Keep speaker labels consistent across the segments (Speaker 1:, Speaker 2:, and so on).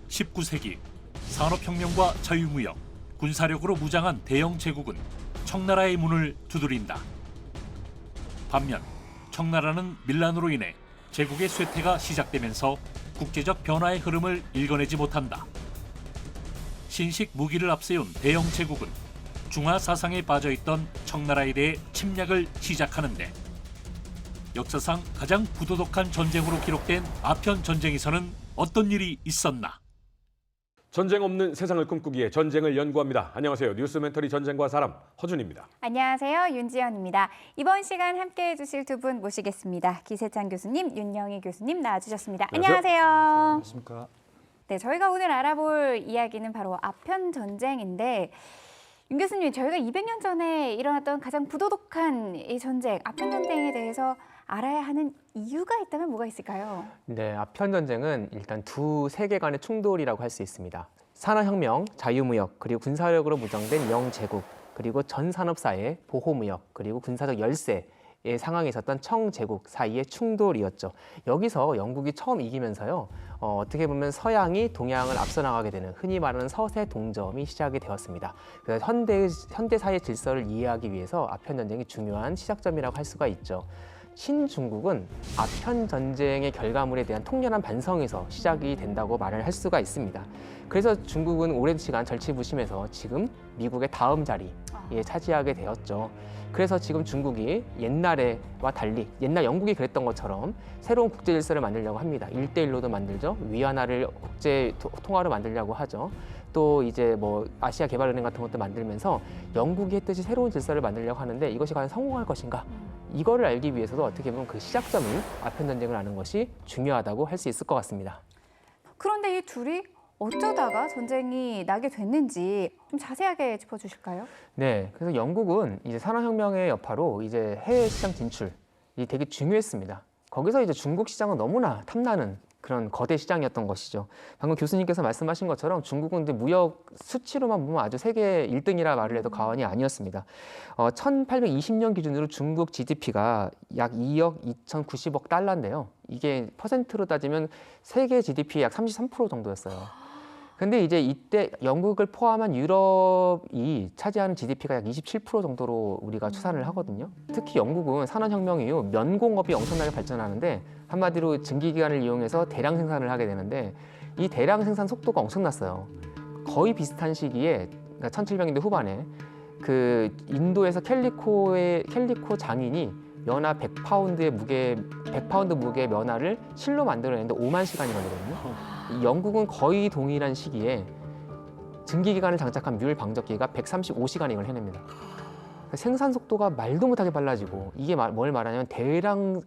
Speaker 1: 19세기 산업혁명과 자유무역, 군사력으로 무장한 대영 제국은 청나라의 문을 두드린다. 반면 청나라는 밀란으로 인해 제국의 쇠퇴가 시작되면서 국제적 변화의 흐름을 읽어내지 못한다. 신식 무기를 앞세운 대영 제국은 중화 사상에 빠져있던 청나라에 대해 침략을 시작하는데, 역사상 가장 부도덕한 전쟁으로 기록된 아편 전쟁에서는 어떤 일이 있었나?
Speaker 2: 전쟁 없는 세상을 꿈꾸기에 전쟁을 연구합니다. 안녕하세요. 뉴스멘터리 전쟁과 사람 허준입니다.
Speaker 3: 안녕하세요. 윤지연입니다. 이번 시간 함께해 주실 두 분 모시겠습니다. 기세찬 교수님, 윤영희 교수님 나와주셨습니다. 안녕하세요.
Speaker 4: 안녕하십니까.
Speaker 3: 네, 저희가 오늘 알아볼 이야기는 바로 아편 전쟁인데, 윤 교수님, 저희가 200년 전에 일어났던 가장 부도덕한 이 전쟁, 아편 전쟁에 대해서 알아야 하는 이유가 있다면 뭐가 있을까요?
Speaker 4: 네, 아편 전쟁은 일단 두 세계 간의 충돌이라고 할 수 있습니다. 산업혁명, 자유무역, 그리고 군사력으로 무장된 영제국, 그리고 전 산업사회, 보호무역, 그리고 군사적 열세의 상황에 있었던 청제국 사이의 충돌이었죠. 여기서 영국이 처음 이기면서요, 어떻게 보면 서양이 동양을 앞서 나가게 되는 흔히 말하는 서세 동점이 시작이 되었습니다. 그래서 현대사의 질서를 이해하기 위해서 아편 전쟁이 중요한 시작점이라고 할 수가 있죠. 신중국은 아편 전쟁의 결과물에 대한 통렬한 반성에서 시작이 된다고 말을 할 수가 있습니다. 그래서 중국은 오랜 시간 절치부심해서 지금 미국의 다음 자리에 차지하게 되었죠. 그래서 지금 중국이 옛날에와 달리, 옛날 영국이 그랬던 것처럼 새로운 국제 질서를 만들려고 합니다. 1대1로도 만들죠. 위안화를 국제 통화로 만들려고 하죠. 또 이제 뭐 아시아 개발은행 같은 것도 만들면서 영국이 했듯이 새로운 질서를 만들려고 하는데, 이것이 과연 성공할 것인가? 이거를 알기 위해서도 어떻게 보면 그 시작점이 아편 전쟁을 아는 것이 중요하다고 할 수 있을 것 같습니다.
Speaker 3: 그런데 이 둘이 어쩌다가 전쟁이 나게 됐는지 좀 자세하게 짚어주실까요?
Speaker 4: 네, 그래서 영국은 이제 산업혁명의 여파로 이제 해외 시장 진출이 되게 중요했습니다. 거기서 이제 중국 시장은 너무나 탐나는 그런 거대 시장이었던 것이죠. 방금 교수님께서 말씀하신 것처럼 중국은 이제 무역 수치로만 보면 아주 세계 1등이라 말을 해도 과언이 아니었습니다. 1820년 기준으로 중국 GDP가 약 2억 2,090억 달러인데요. 이게 퍼센트로 따지면 세계 GDP의 약 33% 정도였어요. 근데 이제 이때 영국을 포함한 유럽이 차지하는 GDP가 약 27% 정도로 우리가 추산을 하거든요. 특히 영국은 산업혁명 이후 면공업이 엄청나게 발전하는데, 한마디로 증기기관을 이용해서 대량 생산을 하게 되는데, 이 대량 생산 속도가 엄청났어요. 거의 비슷한 시기에, 그러니까 1700년대 후반에 그 인도에서 캘리코 장인이 면화 100파운드 무게의 면화를 실로 만들어내는데 5만 시간이 걸리거든요. 영국은 거의 동일한 시기에 증기기관을 장착한 뮬 방적기가 135시간 이걸 해냅니다. 생산 속도가 말도 못하게 빨라지고, 이게 뭘 말하냐면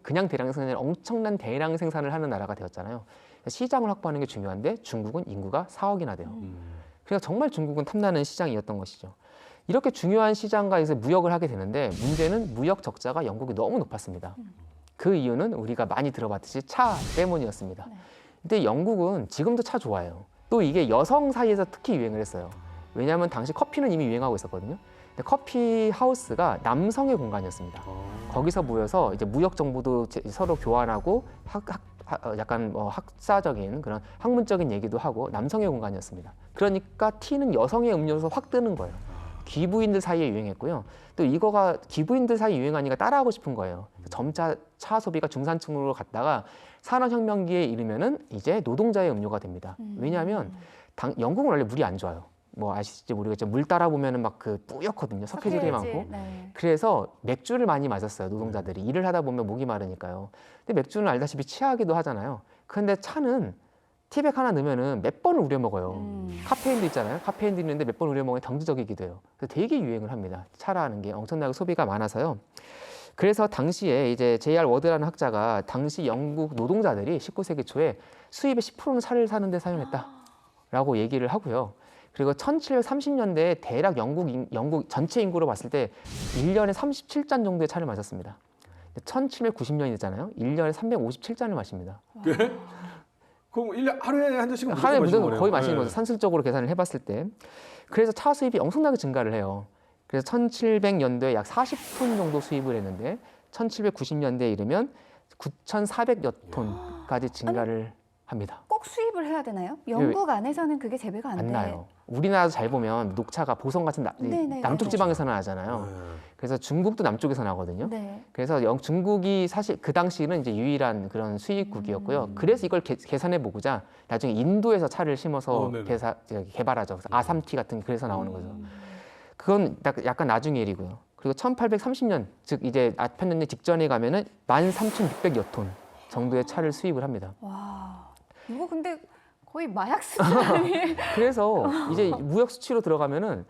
Speaker 4: 그냥 대량 생산이 아니라 엄청난 대량 생산을 하는 나라가 되었잖아요. 시장을 확보하는 게 중요한데 중국은 인구가 4억이나 돼요. 그래서 정말 중국은 탐나는 시장이었던 것이죠. 이렇게 중요한 시장가에서 무역을 하게 되는데, 문제는 무역 적자가 영국이 너무 높았습니다. 그 이유는 우리가 많이 들어봤듯이 차 때문이었습니다. 근데 영국은 지금도 차 좋아해요. 또 이게 여성 사이에서 특히 유행을 했어요. 왜냐하면 당시 커피는 이미 유행하고 있었거든요. 근데 커피 하우스가 남성의 공간이었습니다. 거기서 모여서 이제 무역 정보도 서로 교환하고 약간 학사적인 그런 학문적인 얘기도 하고, 남성의 공간이었습니다. 그러니까 티는 여성의 음료에서 확 뜨는 거예요. 귀부인들 사이에 유행했고요. 또 이거가 기부인들 사이에 유행하니까 따라하고 싶은 거예요. 점차 차 소비가 중산층으로 갔다가 산업혁명기에 이르면은 이제 노동자의 음료가 됩니다. 왜냐하면 영국은 원래 물이 안 좋아요. 뭐 아시실지 모르겠지만 물 따라 보면은 막 그 뿌옇거든요. 석회질이 많고.
Speaker 3: 네.
Speaker 4: 그래서 맥주를 많이 마셨어요. 노동자들이 일을 하다 보면 목이 마르니까요. 근데 맥주는 알다시피 취하기도 하잖아요. 그런데 차는 티백 하나 넣으면은 몇 번을 우려 먹어요. 카페인도 있잖아요. 카페인도 있는데 몇 번 우려 먹으면 경제적이기도 해요. 그래서 되게 유행을 합니다. 차라는 게 엄청나게 소비가 많아서요. 그래서 당시에 이제 J.R. 워드라는 학자가 당시 영국 노동자들이 19세기 초에 수입의 10%는 차를 사는데 사용했다라고 얘기를 하고요. 그리고 1730년대에 대략 영국 전체 인구로 봤을 때 1년에 37잔 정도의 차를 마셨습니다. 1790년이 됐잖아요. 1년에 357잔을 마십니다.
Speaker 2: 네? 그럼 하루에 한 잔씩은
Speaker 4: 하루에
Speaker 2: 무조건
Speaker 4: 무조건 거의 마시는
Speaker 2: 네.
Speaker 4: 거죠. 산술적으로 계산을 해봤을 때. 그래서 차 수입이 엄청나게 증가를 해요. 그래서 1700년도에 약 40톤 정도 수입을 했는데 1790년대에 이르면 9,400여 톤까지 증가를 합니다.
Speaker 3: 꼭 수입을 해야 되나요? 영국 안에서는 그게 재배가
Speaker 4: 안 나요. 우리나라도 잘 보면 녹차가 보성 같은
Speaker 3: 네네,
Speaker 4: 남쪽
Speaker 3: 맞아요.
Speaker 4: 지방에서는 나잖아요.
Speaker 2: 네.
Speaker 4: 그래서 중국도 남쪽에서 나거든요.
Speaker 3: 네.
Speaker 4: 그래서 중국이 사실 그 당시는 이제 유일한 그런 수입국이었고요. 그래서 이걸 계산해 보고자 나중에 인도에서 차를 심어서
Speaker 2: 네네.
Speaker 4: 개발하죠. 그래서 아삼티 같은 게 그래서 나오는 거죠. 그건 약간 나중 일이고요. 그리고 1830년, 즉 이제 아편전쟁 직전에 가면은 13,600여 톤 정도의 차를 수입을 합니다.
Speaker 3: 와, 이거 근데 거의 마약 수준 아니에요?
Speaker 4: 그래서 이제 무역 수치로 들어가면은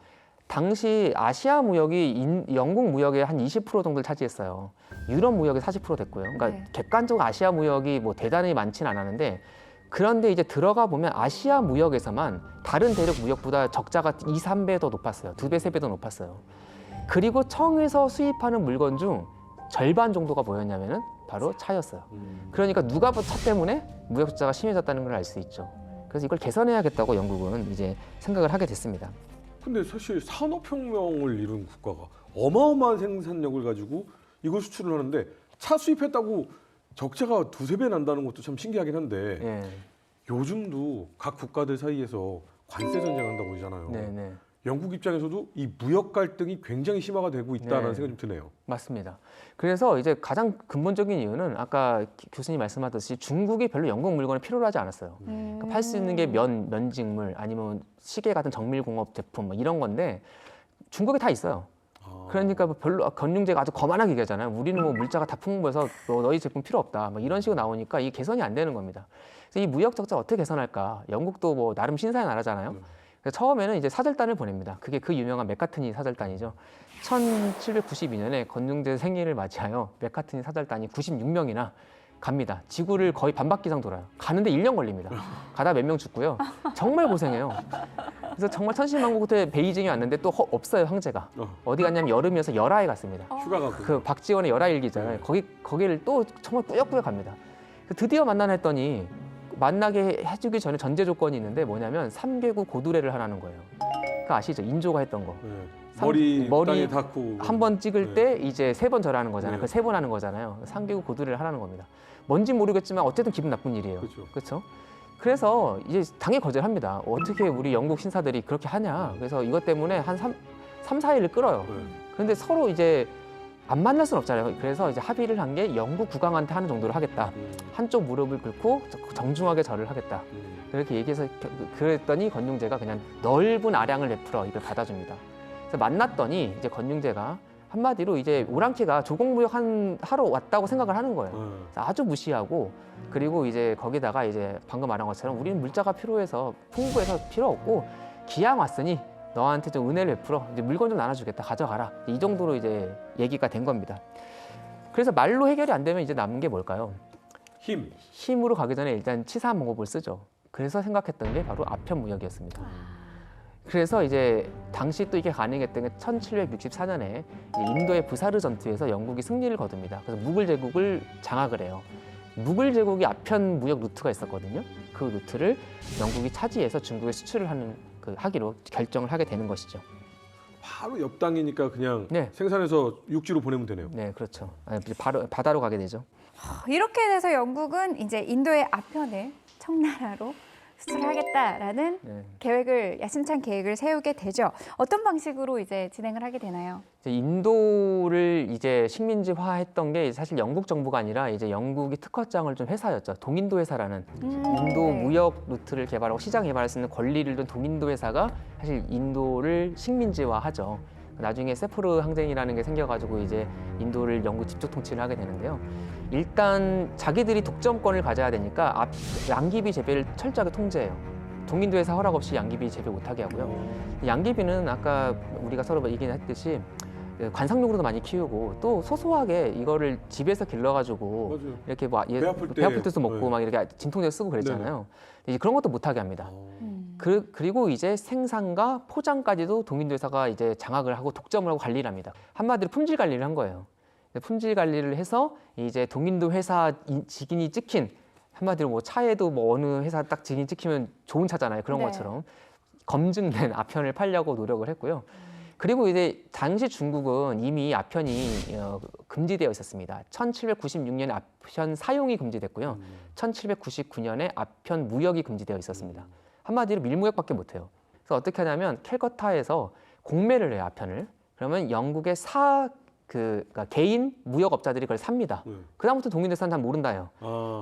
Speaker 4: 당시 아시아 무역이 영국 무역의 한 20% 정도를 차지했어요. 유럽 무역의 40% 됐고요. 그러니까
Speaker 3: 네.
Speaker 4: 객관적으로 아시아 무역이 뭐 대단히 많지는 않았는데 그런데 이제 들어가 보면 아시아 무역에서만 다른 대륙 무역보다 적자가 2, 3배 더 높았어요. 2배, 3배 더 높았어요. 그리고 청에서 수입하는 물건 중 절반 정도가 뭐였냐면은 바로 차였어요. 그러니까 누가 차 때문에 무역 적자가 심해졌다는 걸 알 수 있죠. 그래서 이걸 개선해야겠다고 영국은 이제 생각을 하게 됐습니다.
Speaker 2: 근데 사실 산업혁명을 이룬 국가가 어마어마한 생산력을 가지고 이걸 수출을 하는데 차 수입했다고 적자가 두세 배 난다는 것도 참 신기하긴 한데
Speaker 4: 예,
Speaker 2: 요즘도 각 국가들 사이에서 관세 전쟁한다고 그러잖아요.
Speaker 4: 네, 네.
Speaker 2: 영국 입장에서도 이 무역 갈등이 굉장히 심화가 되고 있다는
Speaker 4: 네.
Speaker 2: 생각이 좀 드네요.
Speaker 4: 맞습니다. 그래서 이제 가장 근본적인 이유는 아까 교수님 말씀하셨듯이 중국이 별로 영국 물건을 필요로 하지 않았어요. 그러니까 팔 수 있는 게 면직물 아니면 시계 같은 정밀공업 제품 뭐 이런 건데 중국에 다 있어요. 그러니까 뭐 별로 건융제가 아주 거만하게 얘기하잖아요. 우리는 뭐 물자가 다 풍부해서 너희 제품 필요 없다. 뭐 이런 식으로 나오니까 이게 개선이 안 되는 겁니다. 그래서 이 무역 적자 어떻게 개선할까? 영국도 뭐 나름 신사의 나라잖아요. 그래서 처음에는 이제 사절단을 보냅니다. 그게 그 유명한 맥카트니 사절단이죠. 1792년에 건융제 생일을 맞이하여 맥카트니 사절단이 96명이나 갑니다. 지구를 거의 반바퀴 이상 돌아요. 가는데 1년 걸립니다. 가다 몇 명 죽고요. 정말 고생해요. 그래서 정말 천신만고부터 베이징에 왔는데 또 없어요, 황제가. 어디 갔냐면 여름이어서 열하에 갔습니다.
Speaker 2: 휴가 가고.
Speaker 4: 그 박지원의 열하일기잖아요. 거기를 또 정말 꾸역꾸역 갑니다. 드디어 만나나 했더니 만나게 해주기 전에 전제 조건이 있는데 뭐냐면 3개국 고두례를 하라는 거예요. 그 아시죠? 인조가 했던 거.
Speaker 2: 네.
Speaker 4: 삼-
Speaker 2: 머리
Speaker 4: 머리
Speaker 2: 땅에 닿고
Speaker 4: 한 번 찍을
Speaker 2: 네.
Speaker 4: 때 이제 3번 절하는 거잖아요.
Speaker 2: 네.
Speaker 4: 그 3번 하는 거잖아요. 3개국 고두례를 하라는 겁니다. 뭔지 모르겠지만 어쨌든 기분 나쁜 일이에요.
Speaker 2: 그렇죠.
Speaker 4: 그렇죠? 그래서 이제 당연히 거절합니다. 어떻게 우리 영국 신사들이 그렇게 하냐. 그래서 이것 때문에 한 3, 4일을 끌어요.
Speaker 2: 네.
Speaker 4: 그런데 서로 이제 안 만날 수는 없잖아요. 그래서 이제 합의를 한 게 영국 국왕한테 하는 정도로 하겠다. 한쪽 무릎을 꿇고 정중하게 절을 하겠다. 그렇게 얘기해서 그랬더니 건융제가 그냥 넓은 아량을 베풀어 이걸 받아줍니다. 그래서 만났더니 이제 건융제가 한마디로 이제 오랑캐가 조공무역 하러 왔다고 생각을 하는 거예요. 그래서 아주 무시하고 그리고 이제 거기다가 이제 방금 말한 것처럼 우리는 물자가 필요해서 풍부해서 필요 없고 기왕 왔으니 너한테 좀 은혜를 베풀어 이제 물건 좀 나눠주겠다 가져가라 이 정도로 이제 얘기가 된 겁니다. 그래서 말로 해결이 안 되면 이제 남은 게 뭘까요? 힘으로 가기 전에 일단 치사몽업을 쓰죠. 그래서 생각했던 게 바로 아편 무역이었습니다. 그래서 이제 당시 또 이게 가능했던 게 1764년에 인도의 부사르 전투에서 영국이 승리를 거둡니다. 그래서 무굴 제국을 장악을 해요. 무굴 제국이 아편 무역 루트가 있었거든요. 그 루트를 영국이 차지해서 중국에 수출을 하기로 결정을 하게 되는 것이죠.
Speaker 2: 바로 옆 땅이니까 그냥
Speaker 4: 네.
Speaker 2: 생산해서 육지로 보내면 되네요.
Speaker 4: 네, 그렇죠. 바로 바다로 가게 되죠.
Speaker 3: 이렇게 돼서 영국은 이제 인도의 아편을 청나라로 수출하겠다라는
Speaker 4: 네.
Speaker 3: 야심찬 계획을 세우게 되죠. 어떤 방식으로 이제 진행을 하게 되나요?
Speaker 4: 인도를 이제 식민지화했던 게 사실 영국 정부가 아니라 이제 영국이 특허장을 준 회사였죠. 동인도 회사라는 인도
Speaker 3: 네.
Speaker 4: 무역 루트를 개발하고 시장 개발할 수 있는 권리를 둔 동인도 회사가 사실 인도를 식민지화하죠. 나중에 세포르 항쟁이라는 게 생겨가지고 이제 인도를 영국 직접 통치를 하게 되는데요. 일단 자기들이 독점권을 가져야 되니까 양귀비 재배를 철저하게 통제해요. 동인도 회사 허락 없이 양귀비 재배 못하게 하고요. 양귀비는 아까 우리가 서로 얘기했듯이 관상용으로도 많이 키우고 또 소소하게 이거를 집에서 길러가지고
Speaker 2: 맞아요.
Speaker 4: 이렇게 뭐
Speaker 2: 배 아플 때.
Speaker 4: 배 아플 때도 먹고
Speaker 2: 네.
Speaker 4: 막 이렇게 진통제 쓰고 그랬잖아요. 이제 그런 것도 못하게 합니다. 그리고 이제 생산과 포장까지도 동인도 회사가 이제 장악을 하고 독점을 하고 관리를 합니다. 한마디로 품질 관리를 한 거예요. 품질 관리를 해서 이제 동인도 회사 직인이 찍힌 한마디로 뭐 차에도 뭐 어느 회사 딱 직인이 찍히면 좋은 차잖아요. 그런
Speaker 3: 네.
Speaker 4: 것처럼 검증된 아편을 팔려고 노력을 했고요. 그리고 이제 당시 중국은 이미 아편이 금지되어 있었습니다. 1796년에 아편 사용이 금지됐고요. 1799년에 아편 무역이 금지되어 있었습니다. 한마디로 밀무역밖에 못해요. 그래서 어떻게 하냐면 캘커타에서 공매를 해요, 아편을. 그러면 영국의 그러니까 개인 무역업자들이 그걸 삽니다. 그다음부터 동인대사는 다 모른다요.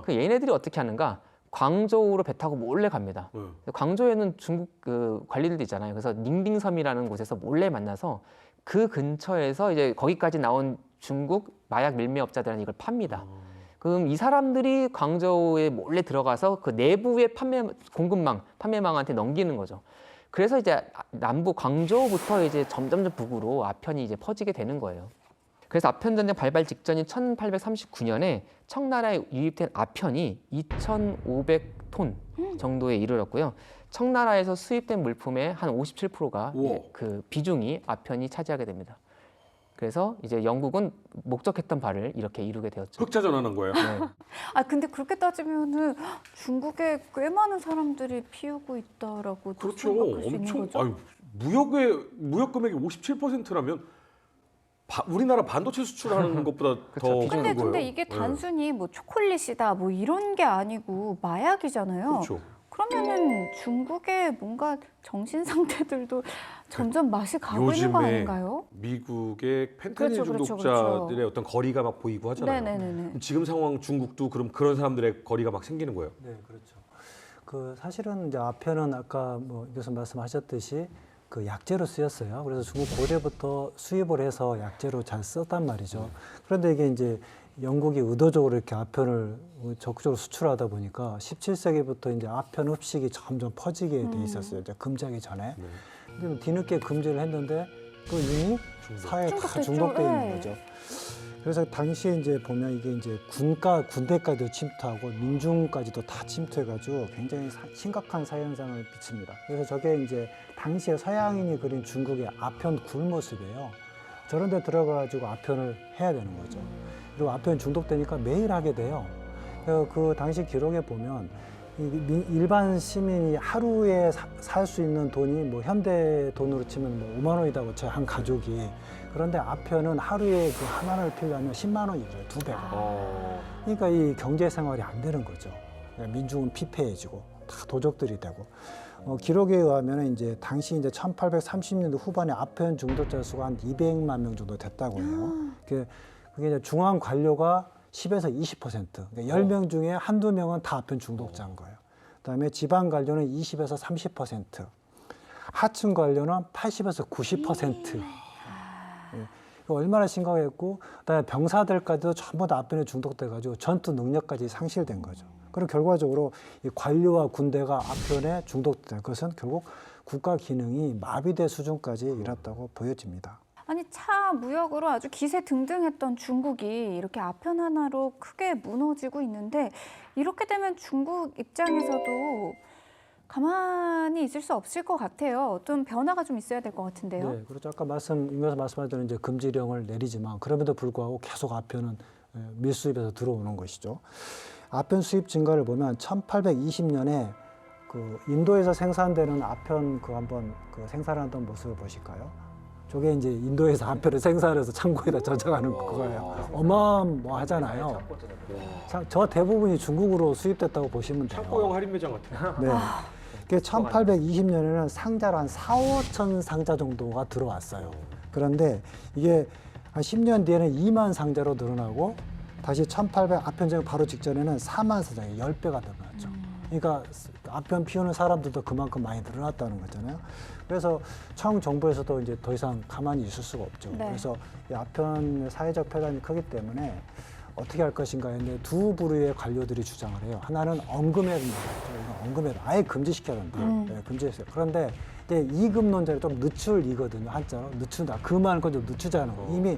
Speaker 4: 그 얘네들이 어떻게 하는가? 광저우로 배 타고 몰래 갑니다. 광저우에는 중국 그 관리들도 있잖아요. 그래서 닝빙섬이라는 곳에서 몰래 만나서 그 근처에서 이제 거기까지 나온 중국 마약 밀매업자들은 이걸 팝니다. 그럼 이 사람들이 광저우에 몰래 들어가서 그 내부의 공급망, 판매망한테 넘기는 거죠. 그래서 이제 남부 광저우부터 이제 점점 북으로 아편이 이제 퍼지게 되는 거예요. 그래서 아편 전쟁 발발 직전인 1839년에 청나라에 유입된 아편이 2,500톤 정도에 이르렀고요. 청나라에서 수입된 물품의 한 57%가 그 비중이 아편이 차지하게 됩니다. 그래서 이제 영국은 목적했던 바를 이렇게 이루게 되었죠.
Speaker 2: 흑자 전환한 거예요.
Speaker 4: 네.
Speaker 3: 아 근데 그렇게 따지면은 중국에 꽤 많은 사람들이 피우고 있다라고
Speaker 2: 그렇죠.
Speaker 3: 생각할 수 있는
Speaker 2: 엄청
Speaker 3: 거죠.
Speaker 2: 아유, 무역 금액이 57%라면 우리나라 반도체 수출하는 것보다 더
Speaker 4: 비중이
Speaker 2: 큰 거예요.
Speaker 3: 근데 이게 단순히 뭐 초콜릿이다 뭐 이런 게 아니고 마약이잖아요.
Speaker 2: 그렇죠.
Speaker 3: 그러면은 중국의 뭔가 정신 상태들도 점점 맛이 가고 있는 거
Speaker 2: 요즘에
Speaker 3: 아닌가요?
Speaker 2: 미국의 펜타닐
Speaker 3: 그렇죠, 그렇죠,
Speaker 2: 중독자들의
Speaker 3: 그렇죠.
Speaker 2: 어떤 거리가 막 보이고 하잖아요.
Speaker 3: 네네네.
Speaker 2: 그럼 지금 상황 중국도 그런 사람들의 거리가 막 생기는 거예요.
Speaker 5: 네, 그렇죠. 그 사실은 이제 아편은 아까 뭐 교수님 말씀하셨듯이 그 약재로 쓰였어요. 그래서 중국 고대부터 수입을 해서 약재로 잘 썼단 말이죠. 그런데 이게 이제 영국이 의도적으로 이렇게 아편을 적극적으로 수출하다 보니까 17세기부터 이제 아편 흡식이 점점 퍼지게 돼 있었어요. 이제 금지하기 전에. 근데 뒤늦게 금지를 했는데 그 이미 사회에 다 중독돼 있는 거죠. 그래서 당시에 이제 보면 이게 이제 군대까지도 침투하고 민중까지도 다 침투해가지고 굉장히 심각한 사회 현상을 비칩니다. 그래서 저게 이제 당시에 서양인이 그린 중국의 아편 굴 모습이에요. 저런 데 들어가가지고 아편을 해야 되는 거죠. 그리고 아편 중독되니까 매일 하게 돼요. 그 당시 기록에 보면 일반 시민이 하루에 살 수 있는 돈이 뭐 현대 돈으로 치면 뭐 5만 원이다고 쳐요, 한 가족이. 그런데 아편은 하루에 그 하나를 피려면 10만 원이 들어요, 2배가. 그러니까 이 경제 생활이 안 되는 거죠. 민중은 피폐해지고 다 도적들이 되고. 기록에 의하면 이제 당시 이제 1830년대 후반에 아편 중독자 수가 한 200만 명 정도 됐다고 해요. 그게 이제 중앙 관료가 10에서 20%. 그러니까 10명 중에 한두 명은 다 아편 중독자인 거예요. 그다음에 지방 관료는 20에서 30%. 하층 관료는 80에서 90%. 얼마나 심각했고, 그다음에 병사들까지도 전부 다 아편에 중독돼가지고 전투 능력까지 상실된 거죠. 그리고 결과적으로 이 관료와 군대가 아편에 중독된 것은 결국 국가 기능이 마비될 수준까지 이뤘다고 보여집니다.
Speaker 3: 아니 차 무역으로 아주 기세 등등했던 중국이 이렇게 아편 하나로 크게 무너지고 있는데 이렇게 되면 중국 입장에서도 가만히 있을 수 없을 것 같아요. 어떤 변화가 좀 있어야 될 것 같은데요.
Speaker 5: 네, 그렇죠. 아까 임교수 말씀하신 이제 금지령을 내리지만 그럼에도 불구하고 계속 아편은 밀수입에서 들어오는 것이죠. 아편 수입 증가를 보면 1820년에 그 인도에서 생산되는 아편 한번 생산하던 모습을 보실까요? 저게 이제 인도에서 아편을 생산해서 창고에다 저장하는 거예요. 어마어마하잖아요. 저 대부분이 중국으로 수입됐다고 보시면 돼요.
Speaker 2: 창고용 할인 매장 같아요.
Speaker 5: 네. 그게 1820년에는 상자로 한 4, 5천 상자 정도가 들어왔어요. 그런데 이게 한 10년 뒤에는 2만 상자로 늘어나고 다시 아편전 바로 직전에는 4만 상자에 10배가 늘어났죠. 그러니까 아편 피우는 사람들도 그만큼 많이 늘어났다는 거잖아요. 그래서 청 정부에서도 이제 더 이상 가만히 있을 수가 없죠.
Speaker 3: 네.
Speaker 5: 그래서 이 아편 사회적 폐단이 크기 때문에 어떻게 할 것인가 했는데 두 부류의 관료들이 주장을 해요. 하나는 언금액입니다. 언금액 아예 금지시켜야 된다. 네, 금지했어요. 그런데 이제 이금론자는 좀 늦출이거든요. 한자로 늦춘다. 금하는 건 좀 늦추자는 거. 이미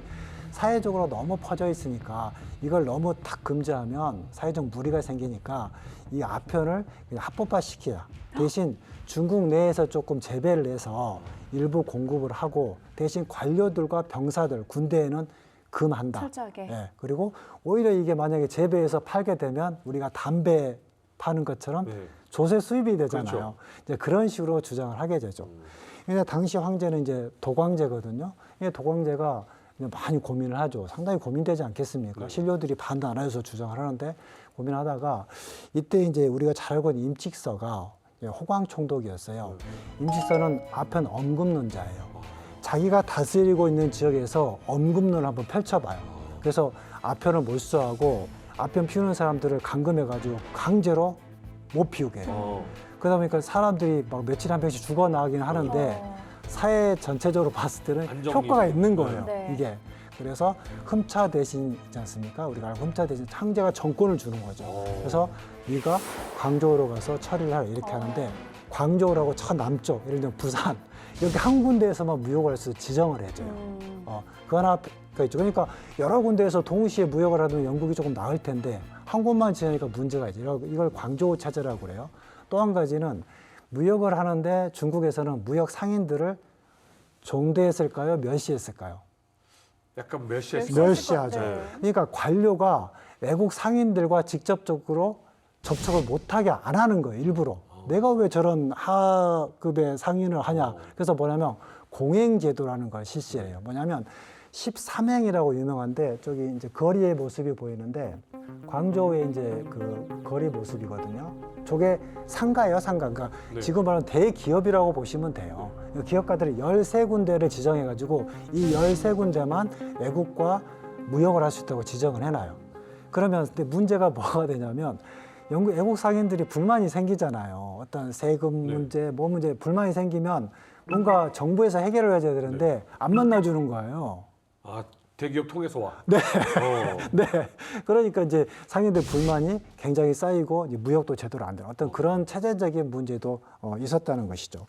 Speaker 5: 사회적으로 너무 퍼져 있으니까 이걸 너무 탁 금지하면 사회적 무리가 생기니까 이 아편을 그냥 합법화 시키자. 대신 중국 내에서 조금 재배를 해서 일부 공급을 하고 대신 관료들과 병사들, 군대에는 금한다.
Speaker 3: 철저하게.
Speaker 5: 네, 그리고 오히려 이게 만약에 재배해서 팔게 되면 우리가 담배 파는 것처럼 조세 수입이 되잖아요.
Speaker 2: 그렇죠.
Speaker 5: 이제 그런 식으로 주장을 하게 되죠. 근데 당시 황제는 이제 도광제거든요. 이 도광제가 이제 많이 고민을 하죠. 상당히 고민되지 않겠습니까?
Speaker 2: 네.
Speaker 5: 신료들이 반대 안 해서 주장을 하는데 고민하다가 이때 이제 우리가 잘 알고 있는 임칙서가 호광총독이었어요. 임칙서는 아편 엄금론자예요. 자기가 다스리고 있는 지역에서 엄금론을 한번 펼쳐봐요. 그래서 아편을 몰수하고 아편 피우는 사람들을 감금해가지고 강제로 못 피우게 해요. 그러다 보니까 사람들이 막 며칠에 한 명씩 죽어나가긴 하는데 사회 전체적으로 봤을 때는
Speaker 2: 안정이
Speaker 5: 효과가
Speaker 2: 되죠.
Speaker 5: 있는 거예요.
Speaker 3: 네.
Speaker 5: 이게. 그래서 흠차 대신 있지 않습니까? 우리가 알고 흠차 대신 황제가 정권을 주는 거죠. 그래서 네가 광저우로 가서 처리를 하라 이렇게 하는데 광저우라고 저 남쪽, 예를 들면 부산 이렇게 한 군데에서만 무역을 할 수 지정을 해줘요. 그 하나가 있죠. 그러니까 여러 군데에서 동시에 무역을 하면 영국이 조금 나을 텐데 한 곳만 지으니까 문제가 있죠. 이걸 광저우 체제라고 그래요. 또 한 가지는 무역을 하는데 중국에서는 무역 상인들을 종대했을까요? 멸시했을까요?
Speaker 2: 약간 멸시했어요.
Speaker 5: 멸시하죠.
Speaker 3: 네.
Speaker 5: 그러니까 관료가 외국 상인들과 직접적으로 접촉을 못하게 안 하는 거예요, 일부러. 내가 왜 저런 하급의 상인을 하냐. 그래서 뭐냐면 공행제도라는 걸 실시해요. 뭐냐면 13행이라고 유명한데 저기 이제 거리의 모습이 보이는데 광저우의 이제 그 거리 모습이거든요. 저게 상가예요, 상가. 그러니까
Speaker 2: 네.
Speaker 5: 지금 말하는 대기업이라고 보시면 돼요. 기업가들이 13군데를 지정해가지고 이 13군데만 외국과 무역을 할 수 있다고 지정을 해놔요. 그러면 근데 문제가 뭐가 되냐면 영국 외국 상인들이 불만이 생기잖아요. 어떤 세금 문제, 뭐 문제 불만이 생기면 뭔가 정부에서 해결을 해줘야 되는데 안 만나주는 거예요.
Speaker 2: 아, 대기업 통해서 와.
Speaker 5: 네.
Speaker 2: 어.
Speaker 5: 네. 그러니까 이제 상인들 불만이 굉장히 쌓이고 이제 무역도 제대로 안 되는 어떤 그런 체제적인 문제도 있었다는 것이죠.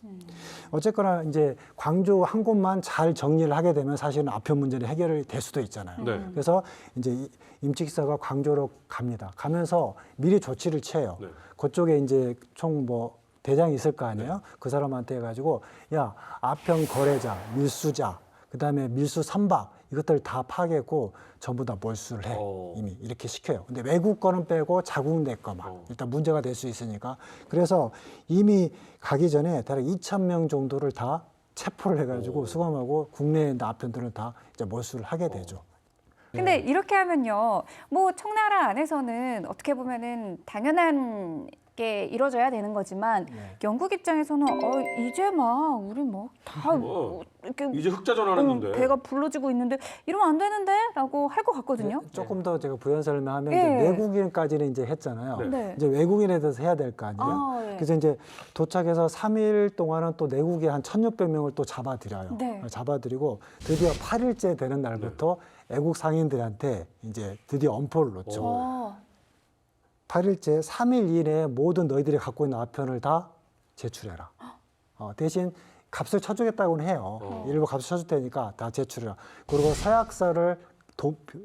Speaker 5: 어쨌거나 이제 광주 한 곳만 잘 정리를 하게 되면 사실은 아편 문제는 해결이 될 수도 있잖아요.
Speaker 2: 네.
Speaker 5: 그래서 이제 임칙사가 광주로 갑니다. 가면서 미리 조치를 취해요.
Speaker 2: 네.
Speaker 5: 그쪽에 이제 총 뭐 대장이 있을 거 아니에요? 그 사람한테 해가지고 야 아편 거래자, 밀수자, 그다음에 밀수 선박 이것들 다 파괴했고 전부 다 몰수를 해. 이미 이렇게 시켜요. 근데 외국 거는 빼고 자국 내 거만 일단 문제가 될 수 있으니까 그래서 이미 가기 전에 대략 2,000명 정도를 다 체포를 해가지고 수감하고 국내에 있는 아편들을 다 이제 몰수를 하게 되죠.
Speaker 3: 근데 이렇게 하면요, 뭐 청나라 안에서는 어떻게 보면은 당연한 게 이루어져야 되는 거지만 영국 입장에서는 이제 막 우리 뭐 다 이렇게
Speaker 2: 이제 흑자 전환했는데.
Speaker 3: 배가 불러지고 있는데 이러면 안 되는데라고 할 것 같거든요.
Speaker 5: 조금 더 제가 부연 설명하면
Speaker 3: 예.
Speaker 5: 이제 내국인까지는 이제 했잖아요.
Speaker 3: 네.
Speaker 5: 이제 외국인에 대해서 해야 될 거 아니에요.
Speaker 3: 아, 예.
Speaker 5: 그래서 이제 도착해서 3일 동안은 또 내국에 한 1,600명을 또 잡아들여요.
Speaker 3: 네.
Speaker 5: 잡아들이고 드디어 8일째 되는 날부터 외국 상인들한테 이제 드디어 엄포를 놓죠.
Speaker 3: 어.
Speaker 5: 8일째 3일 이내에 모든 너희들이 갖고 있는 아편을 다 제출해라. 대신 값을 쳐주겠다고는 해요. 일부 값을 쳐줄 테니까 다 제출해라. 그리고 서약서를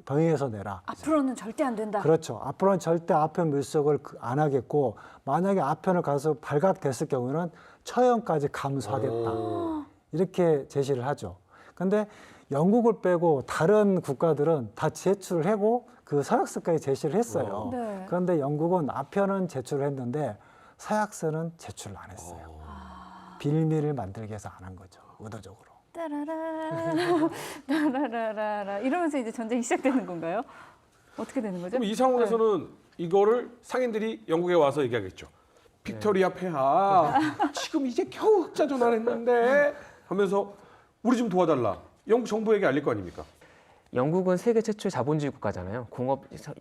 Speaker 5: 병행해서 내라.
Speaker 3: 앞으로는 절대 안 된다.
Speaker 5: 그렇죠. 앞으로는 절대 아편 밀수를 안 하겠고 만약에 아편을 가서 발각됐을 경우에는 처형까지 감수하겠다. 이렇게 제시를 하죠. 근데 영국을 빼고 다른 국가들은 다 제출을 하고 그 서약서까지 제시를 했어요.
Speaker 3: 네.
Speaker 5: 그런데 영국은 아편은 제출을 했는데 서약서는 제출을 안 했어요. 빌미를 만들기 위해서 안 한 거죠. 의도적으로.
Speaker 3: 따라라 따라라라 이러면서 이제 전쟁이 시작되는 건가요? 어떻게 되는 거죠?
Speaker 2: 그럼 이 상황에서는 이거를 상인들이 영국에 와서 얘기하겠죠. 빅토리아 폐하 지금 이제 겨우 흑자 전환했는데 하면서 우리 좀 도와달라. 영국 정부에게 알릴 거 아닙니까?
Speaker 4: 영국은 세계 최초의 자본주의 국가잖아요.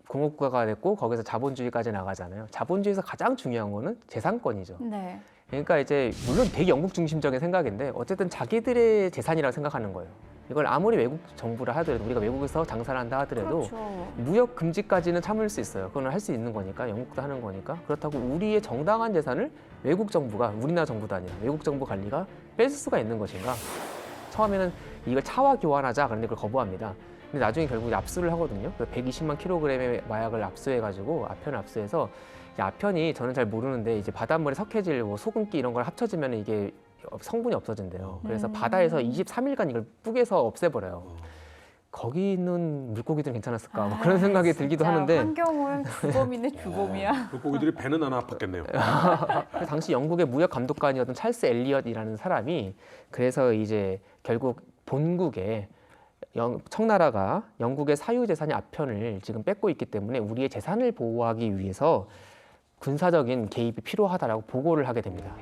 Speaker 4: 공업국가가 됐고 거기서 자본주의까지 나가잖아요. 자본주의에서 가장 중요한 거는 재산권이죠.
Speaker 3: 네.
Speaker 4: 그러니까 이제 물론 되게 영국 중심적인 생각인데 어쨌든 자기들의 재산이라고 생각하는 거예요. 이걸 아무리 외국 정부라 하더라도 우리가 외국에서 장사를 한다 하더라도
Speaker 3: 그렇죠.
Speaker 4: 무역 금지까지는 참을 수 있어요. 그건 할 수 있는 거니까 영국도 하는 거니까 그렇다고 우리의 정당한 재산을 외국 정부가 우리나라 정부도 아니라 외국 정부 관리가 뺏을 수가 있는 것인가? 처음에는 이걸 차와 교환하자 그런데 그걸 거부합니다. 근데 나중에 결국 압수를 하거든요. 그래서 120만 킬로그램의 마약을 압수해가지고 아편을 압수해서 이 아편이 저는 잘 모르는데 이제 바닷물에 석회질, 뭐 소금기 이런 걸 합쳐지면 이게 성분이 없어진대요. 그래서 바다에서 23일간 이걸 뿌개서 없애버려요. 거기 있는 물고기들은 괜찮았을까 뭐 그런 생각이 들기도
Speaker 3: 진짜
Speaker 4: 하는데
Speaker 3: 환경오염 주범이네 주범이야.
Speaker 2: 물고기들이 배는 하나 아팠겠네요.
Speaker 4: 그 당시 영국의 무역 감독관이었던 찰스 엘리엇이라는 사람이 그래서 이제 결국 본국에 청나라가 영국의 사유 재산의 아편을 지금 뺏고 있기 때문에 우리의 재산을 보호하기 위해서 군사적인 개입이 필요하다라고 보고를 하게 됩니다.